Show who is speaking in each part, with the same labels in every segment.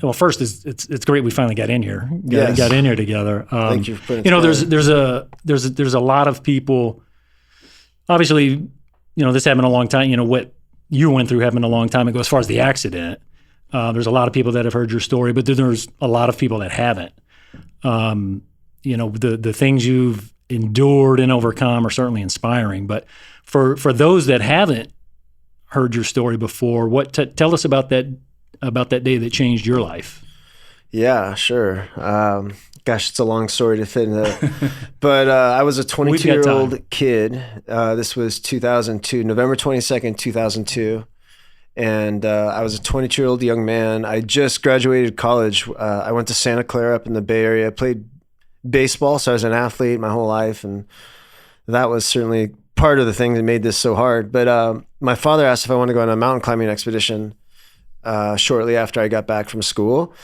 Speaker 1: well, first it's great we finally got in here. Got in here together.
Speaker 2: Thank you for putting it
Speaker 1: together. There's a lot of people. Obviously, this happened a long time. What you went through happened a long time ago. As far as the accident, there's a lot of people that have heard your story, but there's a lot of people that haven't. The things you've endured and overcome are certainly inspiring. But for those that haven't heard your story before, tell us about that day that changed your life.
Speaker 2: Yeah, sure. Gosh, it's a long story to fit into. But I was a 22-year-old kid. This was 2002, November 22nd, 2002. And I was a 22-year-old young man. I just graduated college. I went to Santa Clara up in the Bay Area. I played baseball, so I was an athlete my whole life. And that was certainly part of the thing that made this so hard. But my father asked if I wanted to go on a mountain climbing expedition shortly after I got back from school.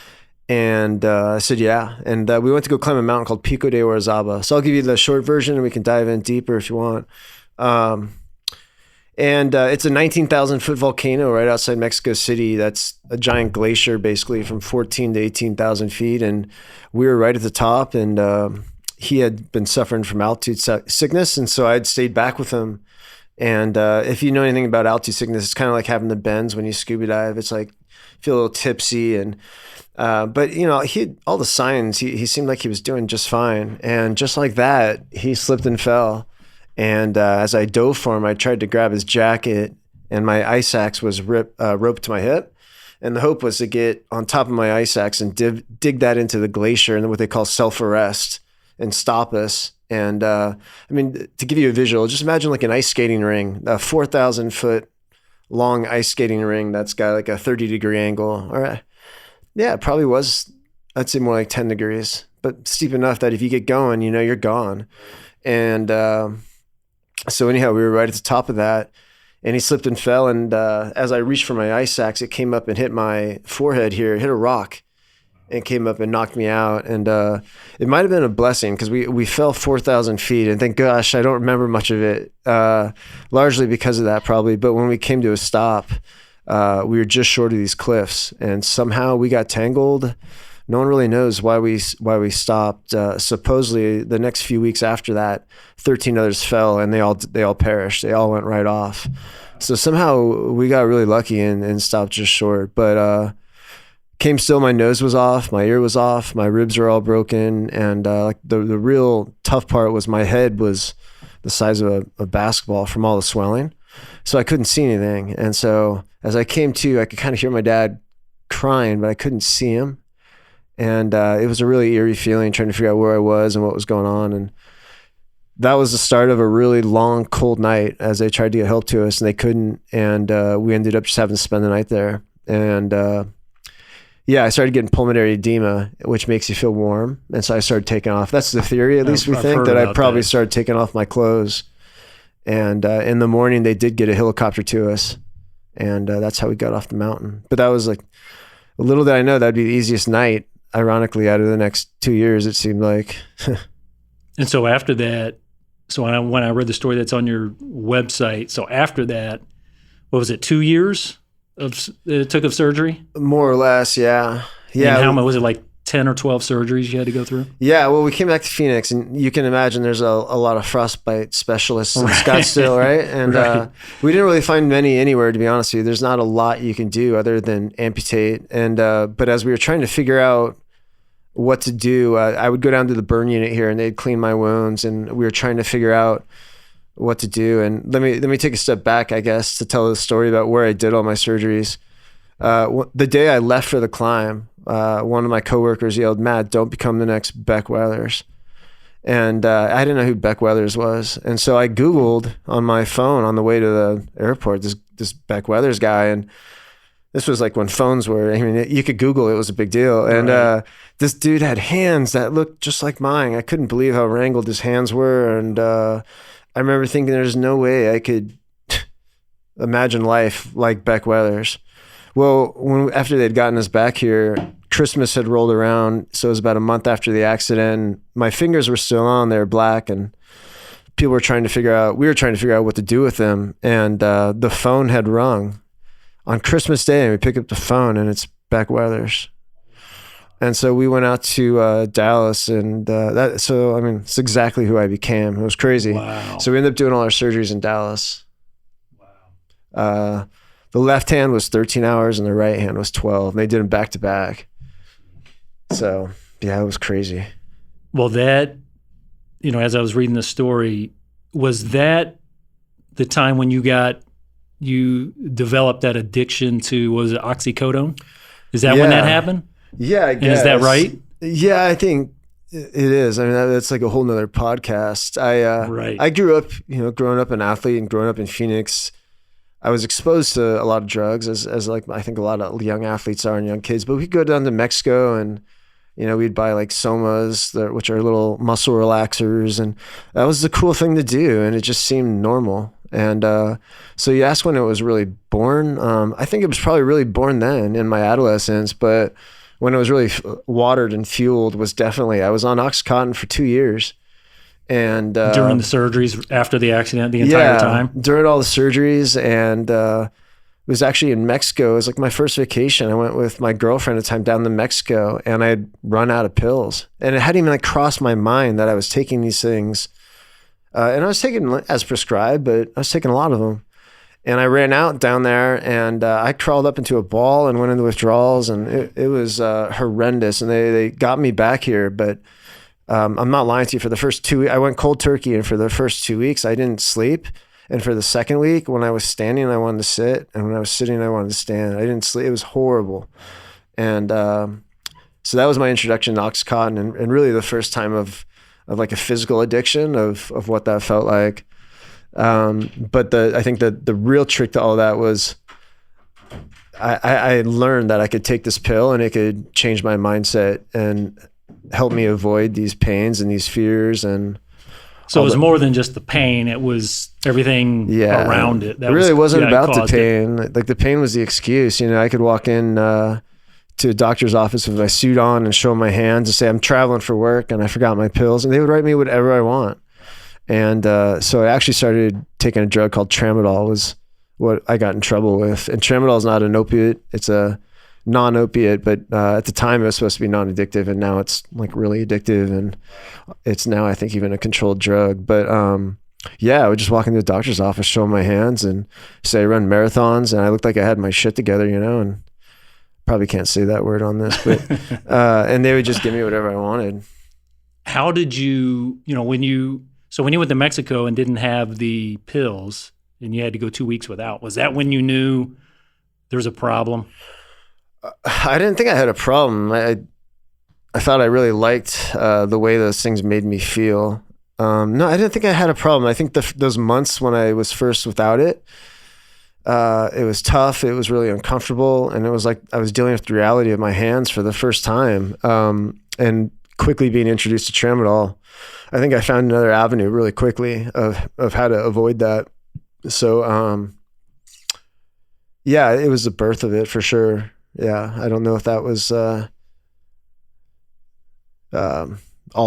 Speaker 2: And I said, yeah. And we went to go climb a mountain called Pico de Orizaba. So I'll give you the short version and we can dive in deeper if you want. It's a 19,000 foot volcano right outside Mexico City. That's a giant glacier, basically from 14 to 18,000 feet. And we were right at the top, and he had been suffering from altitude sickness. And so I'd stayed back with him. And if you know anything about altitude sickness, it's kind of like having the bends when you scuba dive. It's like, you feel a little tipsy. And but he had all the signs. He seemed like he was doing just fine. And just like that, he slipped and fell. And as I dove for him, I tried to grab his jacket, and my ice axe was roped to my hip. And the hope was to get on top of my ice axe and dig that into the glacier and what they call self-arrest and stop us. And to give you a visual, just imagine like an ice skating ring, a 4,000 foot long ice skating ring that's got like a 30-degree angle. All right. Yeah, it probably was, I'd say more like 10 degrees, but steep enough that if you get going, you're gone. And so anyhow, we were right at the top of that, and he slipped and fell. And as I reached for my ice axe, it came up and hit my forehead here, hit a rock, and came up and knocked me out. And it might have been a blessing because we fell 4,000 feet, and thank gosh, I don't remember much of it, largely because of that probably. But when we came to a stop, we were just short of these cliffs, and somehow we got tangled. No one really knows why we stopped. Supposedly, the next few weeks after that, 13 others fell, and they all perished. They all went right off. So somehow we got really lucky and stopped just short. But came still. My nose was off, my ear was off, my ribs are all broken, and like the real tough part was my head was the size of a basketball from all the swelling. So I couldn't see anything. And so as I came to, I could kind of hear my dad crying, but I couldn't see him. And it was a really eerie feeling trying to figure out where I was and what was going on. And that was the start of a really long, cold night as they tried to get help to us and they couldn't. And we ended up just having to spend the night there. And I started getting pulmonary edema, which makes you feel warm. And so I started taking off. That's the theory, at least we think, that I probably started taking off my clothes. And in the morning, they did get a helicopter to us. And that's how we got off the mountain. But that was like, little did I know that'd be the easiest night. Ironically, out of the next 2 years, it seemed like.
Speaker 1: And so after that, when I read the story that's on your website, so after that, what was it, 2 years it took of surgery?
Speaker 2: More or less, yeah. Yeah.
Speaker 1: And how much was it, like 10 or 12 surgeries you had to go through?
Speaker 2: Yeah, well, we came back to Phoenix, and you can imagine there's a lot of frostbite specialists in Scottsdale, right? And right. We didn't really find many anywhere, to be honest with you. There's not a lot you can do other than amputate. And but as we were trying to figure out what to do, I would go down to the burn unit here, and they'd clean my wounds, and we were trying to figure out what to do. And let me take a step back, I guess, to tell the story about where I did all my surgeries. The day I left for the climb, one of my coworkers yelled, "Matt, don't become the next Beck Weathers." And I didn't know who Beck Weathers was. And so I Googled on my phone on the way to the airport, this Beck Weathers guy. And this was like when phones were, you could Google, it was a big deal. And right. This dude had hands that looked just like mine. I couldn't believe how wrangled his hands were. And I remember thinking there's no way I could imagine life like Beck Weathers. Well, after they'd gotten us back here, Christmas had rolled around. So it was about a month after the accident. My fingers were still on, they were black, and we were trying to figure out what to do with them. And the phone had rung on Christmas Day, and we pick up the phone, and it's Beck Weathers. And so we went out to Dallas, and so I mean, it's exactly who I became. It was crazy.
Speaker 1: Wow.
Speaker 2: So we ended up doing all our surgeries in Dallas. Wow. The left hand was 13 hours and the right hand was 12. And they did them back to back. So yeah, it was crazy.
Speaker 1: Well, that, as I was reading the story, was that the time when you developed that addiction to, was it oxycodone? Is that when that happened?
Speaker 2: Yeah, I guess.
Speaker 1: And is that right?
Speaker 2: Yeah, I think it is. I mean, that's like a whole nother podcast. I grew up, growing up an athlete and growing up in Phoenix, I was exposed to a lot of drugs as like, I think a lot of young athletes are and young kids, but we'd go down to Mexico and, we'd buy like somas, which are little muscle relaxers. And that was the cool thing to do. And it just seemed normal. And so you asked when it was really born. I think it was probably really born then in my adolescence, but when it was really watered and fueled was definitely, I was on Oxycontin for 2 years. And
Speaker 1: during the surgeries, after the accident, the entire time?
Speaker 2: During all the surgeries. And it was actually in Mexico. It was like my first vacation. I went with my girlfriend at the time down to Mexico, and I had run out of pills. And it hadn't even crossed my mind that I was taking these things. And I was taking as prescribed, but I was taking a lot of them. And I ran out down there, and I crawled up into a ball and went into withdrawals, and it was horrendous. And they got me back here, but I'm not lying to you. For the first 2 weeks, I went cold turkey, and for the first 2 weeks, I didn't sleep. And for the second week, when I was standing, I wanted to sit, and when I was sitting, I wanted to stand. I didn't sleep. It was horrible. And so that was my introduction to Oxycontin, and really the first time of like a physical addiction of what that felt like. But I think the real trick to all that was I learned that I could take this pill and it could change my mindset and help me avoid these pains and these fears. And
Speaker 1: so it was more than just the pain. It was everything around it.
Speaker 2: That it really wasn't about the pain. Like the pain was the excuse. I could walk in to a doctor's office with my suit on and show my hands and say, I'm traveling for work and I forgot my pills. And they would write me whatever I want. And so I actually started taking a drug called tramadol, was what I got in trouble with. And tramadol is not an opiate. It's a non-opiate, but at the time it was supposed to be non-addictive, and now it's like really addictive. And it's now, I think, even a controlled drug. But I would just walk into the doctor's office, show my hands and say I run marathons, and I looked like I had my shit together, and probably can't say that word on this, but and they would just give me whatever I wanted.
Speaker 1: How did you, when you went to Mexico and didn't have the pills and you had to go 2 weeks without, was that when you knew there was a problem?
Speaker 2: I didn't think I had a problem. I thought I really liked the way those things made me feel. No, I didn't think I had a problem. I think those months when I was first without it, it was tough. It was really uncomfortable. And it was like I was dealing with the reality of my hands for the first time. And quickly being introduced to tramadol, I think I found another avenue really quickly of how to avoid that. So, it was the birth of it for sure. Yeah. I don't know if that was all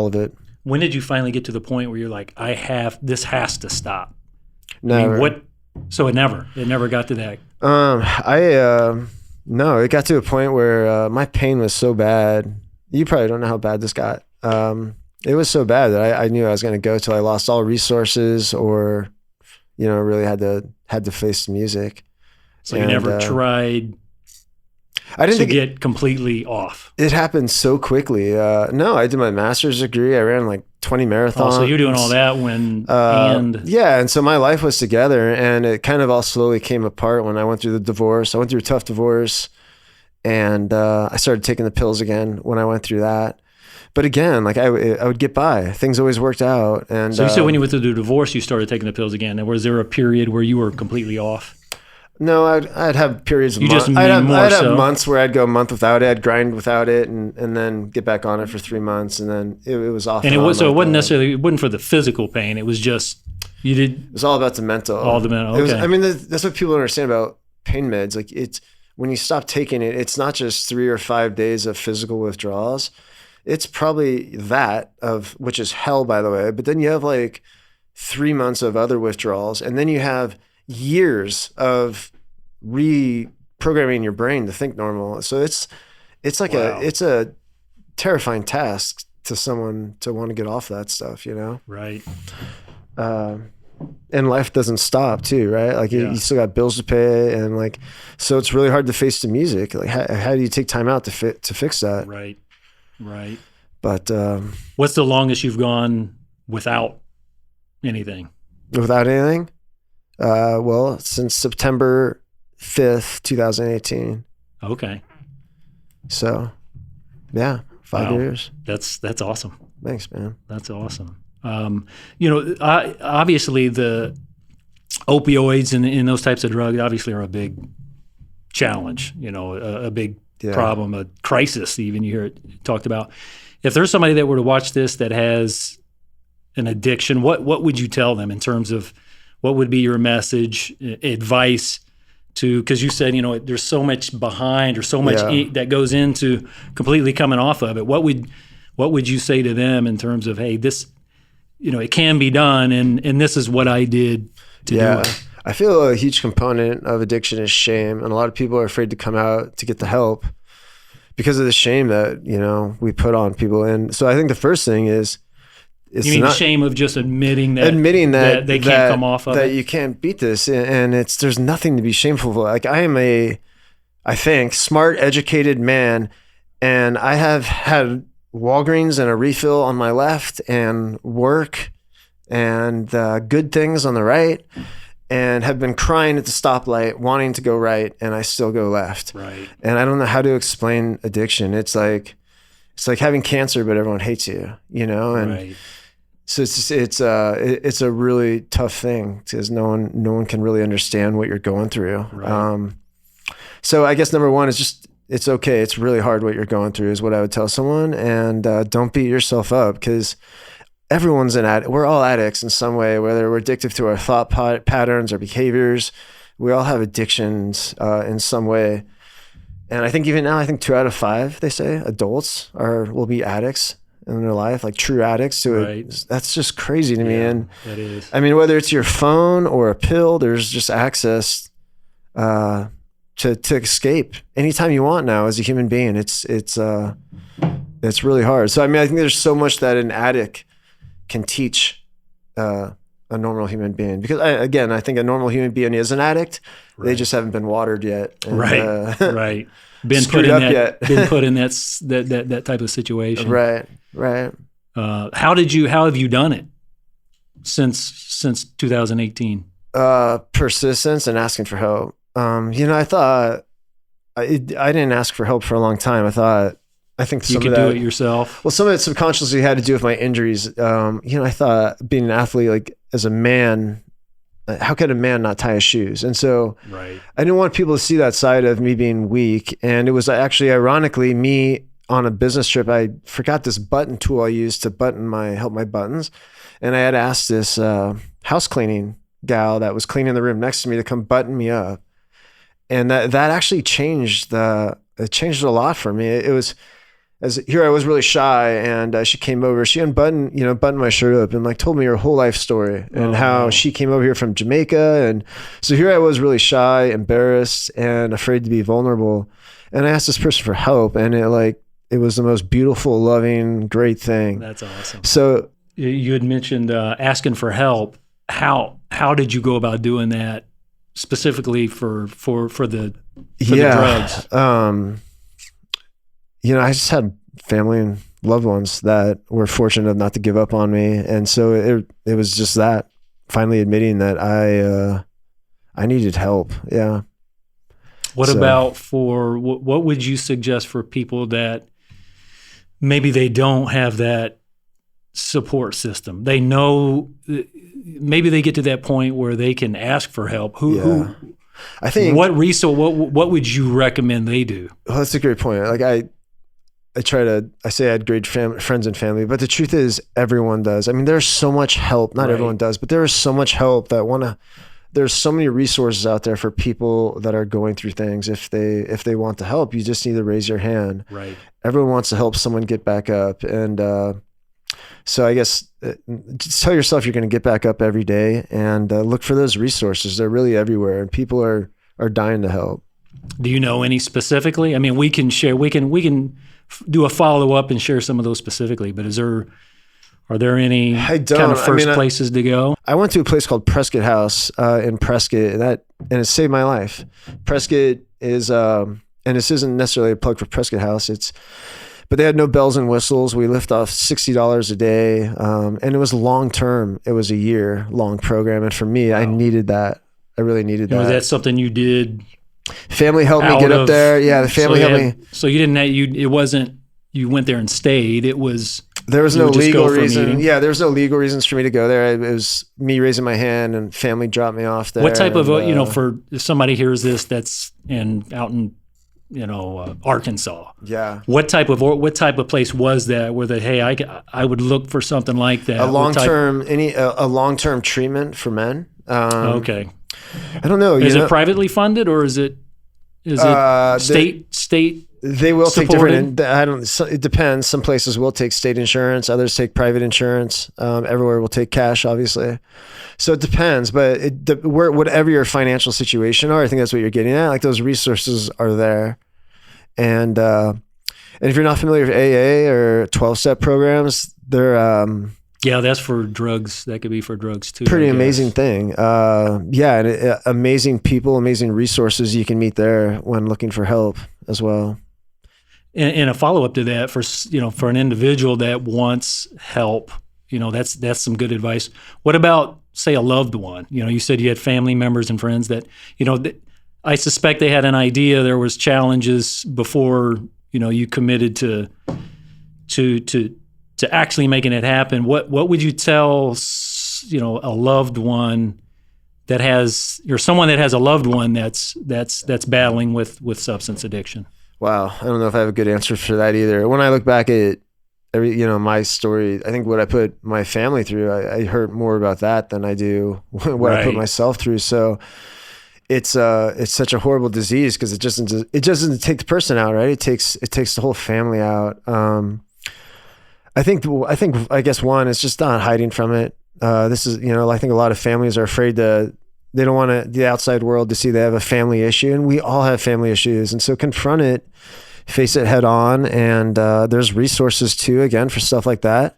Speaker 2: of it.
Speaker 1: When did you finally get to the point where you're like, this has to stop?
Speaker 2: Never.
Speaker 1: So it never got to that.
Speaker 2: No, it got to a point where my pain was so bad. You probably don't know how bad this got. It was so bad that I knew I was going to go till I lost all resources or, really had to face the music.
Speaker 1: So you never tried to get completely off?
Speaker 2: It happened so quickly. No, I did my master's degree. I ran like 20 marathons.
Speaker 1: Oh, so you're doing all that
Speaker 2: and so my life was together, and it kind of all slowly came apart when I went through the divorce. I went through a tough divorce, and I started taking the pills again when I went through that. But again, like I would get by. Things always worked out. And
Speaker 1: so you said when you went through the divorce, you started taking the pills again. And was there a period where you were completely off?
Speaker 2: No, I'd have periods of months. I'd have months where I'd go a month without it. I'd grind without it, and then get back on it for 3 months, and then it was off.
Speaker 1: And it wasn't for the physical pain. It was just
Speaker 2: It was all about the mental.
Speaker 1: All the mental. Okay.
Speaker 2: That's what people don't understand about pain meds. Like it's when you stop taking it, it's not just 3 or 5 days of physical withdrawals. It's probably that which is hell, by the way. But then you have like 3 months of other withdrawals, and then you have years of reprogramming your brain to think normal. So it's like
Speaker 1: wow.
Speaker 2: it's a terrifying task to someone to want to get off that stuff,
Speaker 1: Right.
Speaker 2: And life doesn't stop too, right? Like you still got bills to pay, and like, so it's really hard to face the music. Like how do you take time out to fix that?
Speaker 1: Right. Right.
Speaker 2: But
Speaker 1: what's the longest you've gone without anything?
Speaker 2: Without anything? Well, since September 5th, 2018.
Speaker 1: Okay.
Speaker 2: So, yeah, 5 years.
Speaker 1: That's awesome.
Speaker 2: Thanks, man.
Speaker 1: That's awesome. Obviously the opioids and those types of drugs obviously are a big challenge, a big problem, a crisis even you hear it talked about. If there's somebody that were to watch this that has an addiction, what would you tell them in terms of what would be your message, advice to, because you said, there's so much behind or so much that goes into completely coming off of it. What would you say to them in terms of, hey, this, it can be done, and this is what I did to do it?
Speaker 2: I feel a huge component of addiction is shame, and a lot of people are afraid to come out to get the help because of the shame that, we put on people. And so I think the first thing is,
Speaker 1: you mean the shame of just admitting that they can't come off of it?
Speaker 2: That you can't beat this, and there's nothing to be shameful for. Like I am I think, smart, educated man, and I have had Walgreens and a refill on my left, and work and good things on the right, and have been crying at the stoplight, wanting to go right, and I still go left.
Speaker 1: Right.
Speaker 2: And I don't know how to explain addiction. It's like having cancer, but everyone hates you, And
Speaker 1: right.
Speaker 2: so it's a really tough thing because no one can really understand what you're going through.
Speaker 1: Right.
Speaker 2: So I guess number one is just, it's okay. It's really hard what you're going through is what I would tell someone. And don't beat yourself up because everyone's an addict. We're all addicts in some way, whether we're addicted to our thought patterns or behaviors. We all have addictions in some way. And I think even now, 2 out of 5, they say, adults will be addicts in their life, like true addicts to it. That's just crazy to me. And
Speaker 1: that is.
Speaker 2: I mean, whether it's your phone or a pill, there's just access to escape anytime you want now as a human being. It's really hard. So I mean, I think there's so much that an addict can teach a normal human being, because I think a normal human being is an addict. Right. They just haven't been watered yet. And,
Speaker 1: right. Been put in that type of situation.
Speaker 2: Right.
Speaker 1: How have you done it since 2018?
Speaker 2: Persistence and asking for help. I thought I didn't ask for help for a long time. I think
Speaker 1: you could do it yourself.
Speaker 2: Well, some of it subconsciously had to do with my injuries. I thought being an athlete, like as a man, how could a man not tie his shoes? And so I didn't want people to see that side of me being weak. And it was actually ironically me on a business trip. I forgot this button tool I used to help my buttons. And I had asked this house cleaning gal that was cleaning the room next to me to come button me up. And that actually changed it changed a lot for me. It was, here I was really shy, and she came over. She buttoned my shirt up and like told me her whole life story and how she came over here from Jamaica. And so here I was really shy, embarrassed, and afraid to be vulnerable. And I asked this person for help, and it was the most beautiful, loving, great thing.
Speaker 1: That's awesome.
Speaker 2: So
Speaker 1: you had mentioned asking for help. How did you go about doing that specifically for the drugs?
Speaker 2: I just had family and loved ones that were fortunate enough not to give up on me. And so it was just that, finally admitting that I needed help. Yeah.
Speaker 1: What would you suggest for people that maybe they don't have that support system? They know, maybe they get to that point where they can ask for help. I think what would you recommend they do?
Speaker 2: Well, that's a great point. Like I say I had great friends and family, but the truth is everyone does. I mean, there's so much help. Not everyone does, but there is so much help there's so many resources out there for people that are going through things. If they want to help, you just need to raise your hand.
Speaker 1: Right.
Speaker 2: Everyone wants to help someone get back up. And, so I guess just tell yourself you're going to get back up every day, and look for those resources. They're really everywhere, and people are dying to help.
Speaker 1: Do you know any specifically? I mean, we can share. We can do a follow up and share some of those specifically. But are there any
Speaker 2: I don't.
Speaker 1: kind of first
Speaker 2: I mean,
Speaker 1: places to go?
Speaker 2: I went to a place called Prescott House in Prescott, and it saved my life. Prescott is, and this isn't necessarily a plug for Prescott House. But they had no bells and whistles. We lived off $60 a day, and it was long term. It was a year long program, and for me, I needed that. I really needed that.
Speaker 1: Was that something you did?
Speaker 2: Family helped me get up there. Yeah, the family helped me.
Speaker 1: So you didn't. It wasn't. You went there and stayed. It was.
Speaker 2: There was no legal reason. Yeah, there was no legal reasons for me to go there. It was me raising my hand, and family dropped me off there.
Speaker 1: What type of for if somebody hears this that's out in Arkansas?
Speaker 2: Yeah.
Speaker 1: What type of place was that? Where hey, I would look for something like that.
Speaker 2: A long term treatment for men.
Speaker 1: Okay.
Speaker 2: I don't know.
Speaker 1: Is it privately funded or is it state?
Speaker 2: They will
Speaker 1: supported?
Speaker 2: Take different. It depends. Some places will take state insurance. Others take private insurance. Everywhere will take cash, obviously. So it depends. But whatever your financial situation are, I think that's what you're getting at. Like those resources are there, and if you're not familiar with AA or 12-step programs, they're
Speaker 1: yeah, that's for drugs. That could be for drugs too.
Speaker 2: Pretty amazing thing. And amazing people, amazing resources you can meet there when looking for help as well.
Speaker 1: And a follow up to that for an individual that wants help, that's some good advice. What about say a loved one? You said you had family members and friends that I suspect they had an idea. There was challenges before you committed to actually making it happen. What would you tell a loved one that has, or someone that has a loved one that's battling with substance addiction?
Speaker 2: Wow, I don't know if I have a good answer for that either. When I look back at my story, I think what I put my family through, I hurt more about that than I do what I put myself through. So it's such a horrible disease because it just doesn't take the person out, right? It takes the whole family out. I guess one is just not hiding from it. This is, I think a lot of families are afraid they don't want the outside world to see they have a family issue, and we all have family issues. And so confront it, face it head on. And there's resources too, again, for stuff like that.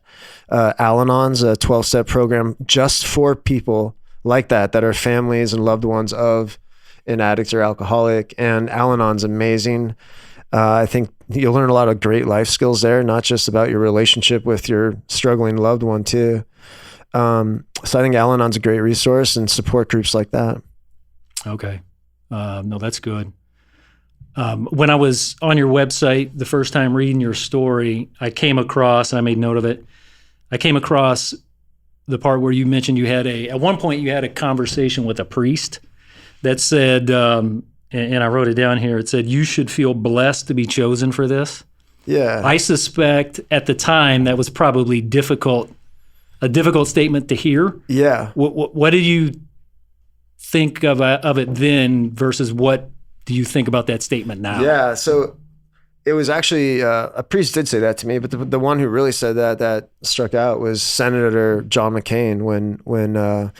Speaker 2: Al-Anon's a 12-step program just for people like that are families and loved ones of an addict or alcoholic. And Al-Anon's amazing. I think you'll learn a lot of great life skills there, not just about your relationship with your struggling loved one too. So I think Al-Anon's a great resource and support groups like that.
Speaker 1: Okay. No, that's good. When I was on your website the first time reading your story, I came across, and I made note of it, I came across the part where you mentioned at one point you had a conversation with a priest that said, and I wrote it down here, it said, you should feel blessed to be chosen for this.
Speaker 2: Yeah.
Speaker 1: I suspect at the time that was probably a difficult statement to hear.
Speaker 2: Yeah.
Speaker 1: What did you think of it then versus what do you think about that statement now?
Speaker 2: Yeah. So it was actually, a priest did say that to me, but the one who really said that struck out was Senator John McCain when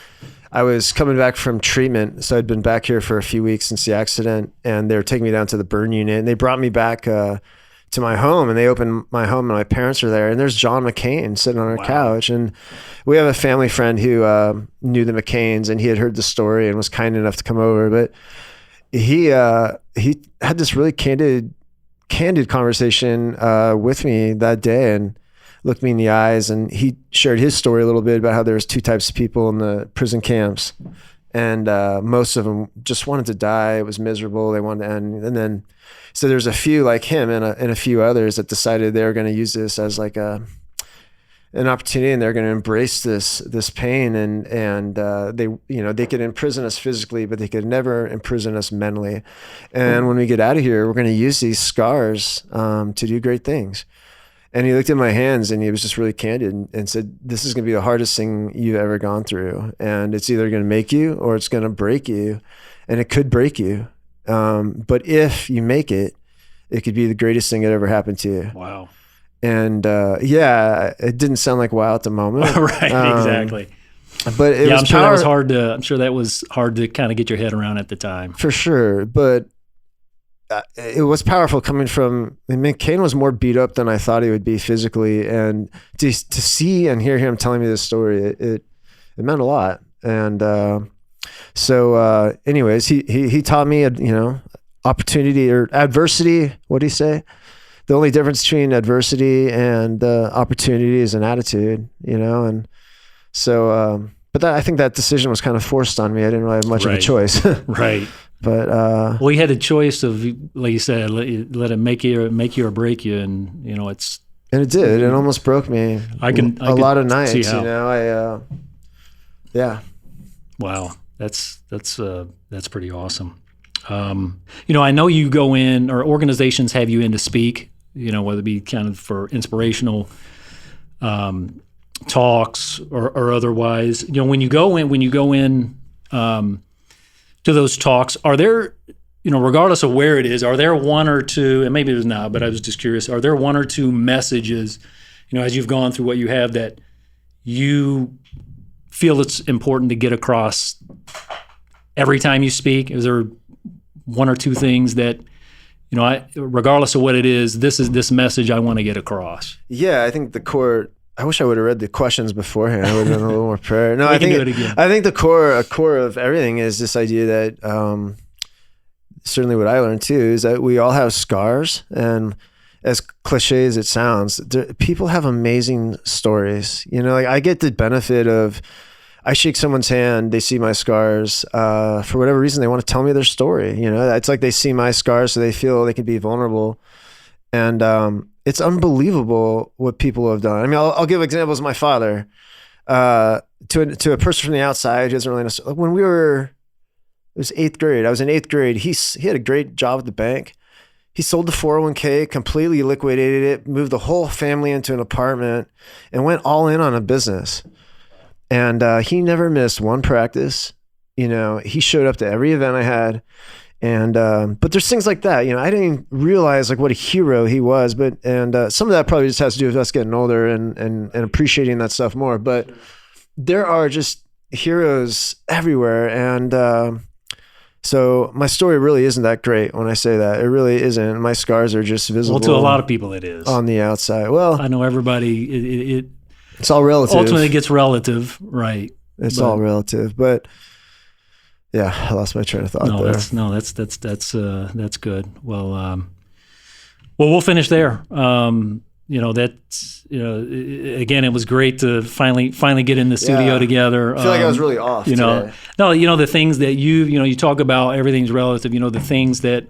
Speaker 2: I was coming back from treatment. So I'd been back here for a few weeks since the accident, and they were taking me down to the burn unit, and they brought me back to my home, and they opened my home and my parents are there, and there's John McCain sitting on our couch. And we have a family friend who knew the McCains, and he had heard the story and was kind enough to come over. But he had this really candid conversation with me that day and looked me in the eyes, and he shared his story a little bit about how there was two types of people in the prison camps, and most of them just wanted to die. It was miserable. They wanted to end. And then so there's a few like him and a few others that decided they were going to use this as like an opportunity, and they're going to embrace this pain, and they could imprison us physically, but they could never imprison us mentally. And when we get out of here, we're going to use these scars to do great things. And he looked at my hands, and he was just really candid and said, this is going to be the hardest thing you've ever gone through, and it's either going to make you or it's going to break you, and it could break you. But if you make it, it could be the greatest thing that ever happened to you.
Speaker 1: Wow.
Speaker 2: And it didn't sound like wow at the moment.
Speaker 1: Right, exactly.
Speaker 2: But
Speaker 1: I'm sure that was hard to kind of get your head around at the time.
Speaker 2: For sure. But it was powerful coming from, McCain was more beat up than I thought he would be physically. And to see and hear him telling me this story, it meant a lot. And so anyways, he taught me, opportunity or adversity. What do you say? The only difference between adversity and opportunity is an attitude, and so, but I think that decision was kind of forced on me. I didn't really have much of a choice.
Speaker 1: Right.
Speaker 2: But
Speaker 1: well, you had a choice of, like you said, let it make you or break you, and it's.
Speaker 2: And it did. It almost broke me.
Speaker 1: I
Speaker 2: a lot of nights. Yeah.
Speaker 1: Wow, that's pretty awesome. I know you go in, or organizations have you in to speak. Whether it be kind of for inspirational talks or otherwise. When you go in to those talks, are there, regardless of where it is, are there one or two, and maybe there's not, but I was just curious, are there one or two messages, as you've gone through what you have, that you feel it's important to get across every time you speak? Is there one or two things that, regardless of what it is, this message I want to get across?
Speaker 2: Yeah, I think the core, I wish I would have read the questions beforehand. I would have done a little more prayer. No, I think the core of everything is this idea that certainly what I learned too is that we all have scars, and as cliche as it sounds, people have amazing stories. Like I get the benefit of, I shake someone's hand, they see my scars, for whatever reason, they want to tell me their story. It's like they see my scars, so they feel they can be vulnerable. And it's unbelievable what people have done. I mean, I'll give examples of my father. To a person from the outside who doesn't really know. When it was 8th grade, I was in 8th grade, he had a great job at the bank. He sold the 401k, completely liquidated it, moved the whole family into an apartment, and went all in on a business. And he never missed one practice. He showed up to every event I had. And but there's things like that. I didn't realize like what a hero he was. But some of that probably just has to do with us getting older and appreciating that stuff more. But there are just heroes everywhere. And so my story really isn't that great when I say that. It really isn't. My scars are just visible.
Speaker 1: Well, to a lot of people it is.
Speaker 2: On the outside. Well,
Speaker 1: I know everybody,
Speaker 2: it's all relative.
Speaker 1: Ultimately it gets relative, right?
Speaker 2: It's all relative. But yeah, I lost my train of thought there. That's good. Well, we'll finish there. Again, it was great to finally get in the studio together. I feel like I was really off today.
Speaker 1: No, the things that you talk about, everything's relative. The things that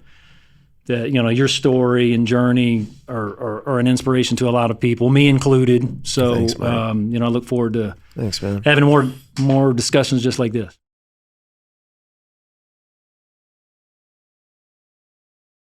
Speaker 1: your story and journey are an inspiration to a lot of people, me included. So, thanks, I look forward to
Speaker 2: Thanks, man.
Speaker 1: having more discussions just like this.